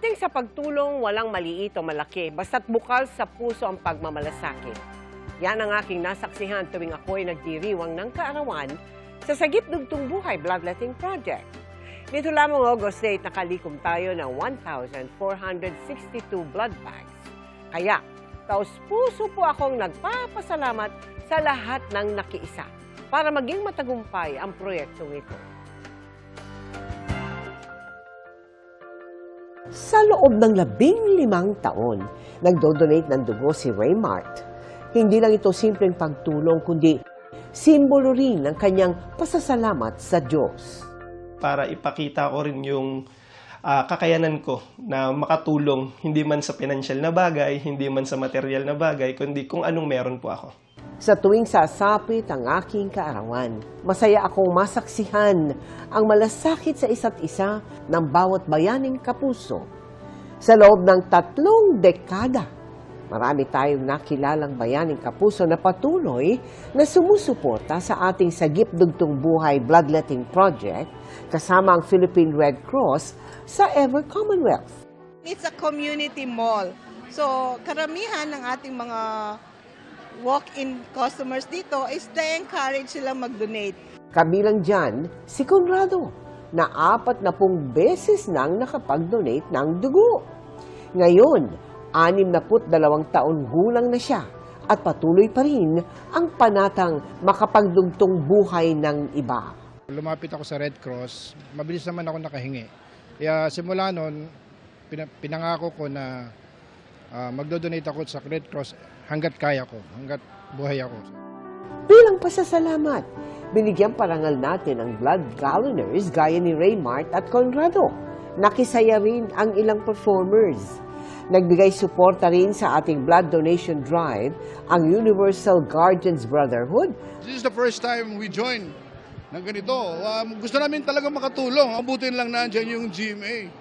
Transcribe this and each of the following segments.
Pagdating sa pagtulong, walang maliit o malaki, basta't bukal sa puso ang pagmamalasakit. Yan ang aking nasaksihan tuwing ako'y nagdiriwang ng kaarawan sa Sagip Dugtong Buhay Bloodletting Project. Dito lamang August 8, nakalikom tayo ng 1,462 blood bags. Kaya, taos-puso po akong nagpapasalamat sa lahat ng nakiisa para maging matagumpay ang proyektong ito. Sa loob ng 15 taon, nagdodonate ng dugo si Raymart. Hindi lang ito simpleng pagtulong, kundi simbolo rin ng kanyang pasasalamat sa Diyos. Para ipakita ko rin yung kakayanan ko na makatulong, hindi man sa financial na bagay, hindi man sa material na bagay, kundi kung anong meron po ako. Sa tuwing sasapit ang aking kaarawan, masaya akong masaksihan ang malasakit sa isa't isa ng bawat bayaning kapuso. Sa loob ng 3 dekada, marami tayong nakilalang bayaning kapuso na patuloy na sumusuporta sa ating Sagip Dugtong Buhay Bloodletting Project kasama ang Philippine Red Cross sa Ever Commonwealth. It's a community mall. So, karamihan ng ating mga walk-in customers dito is na-encourage silang mag-donate. Kabilang dyan, si Conrado, na 40 beses nang nakapag-donate ng dugo. Ngayon, 62 taon gulang na siya at patuloy pa rin ang panatang makapagdugtong buhay ng iba. Lumapit ako sa Red Cross, mabilis naman ako nakahingi. Kaya simula noon, pinangako ko na magdo-donate ako sa Red Cross hanggat kaya ko, hanggat buhay ako. Bilang pasasalamat, binigyan parangal natin ang blood galloners gaya ni Raymart at Conrado. Nakisaya rin ang ilang performers. Nagbigay suporta rin sa ating blood donation drive ang Universal Guardians Brotherhood. This is the first time we join ng ganito. Gusto namin talaga makatulong. Abutin lang nandiyan yung GMA,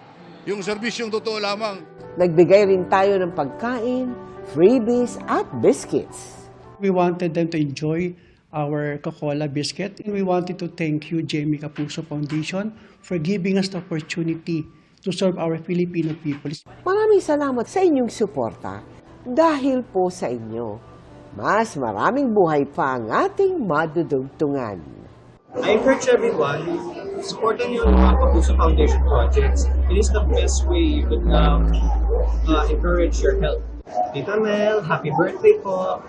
yung serbisyong totoo lamang. Nagbigay rin tayo ng pagkain, freebies at biscuits. We wanted them to enjoy our Coca-Cola biscuit, and we wanted to thank you, Jamie Kapuso Foundation, for giving us the opportunity to serve our Filipino people. Maraming salamat sa inyong suporta. Dahil po sa inyo, mas maraming buhay pa ang ating madudugtungan. I encourage everyone, supportan yung mga Kapuso Foundation projects. It is the best way you could encourage your health. Tita Mel, happy birthday po!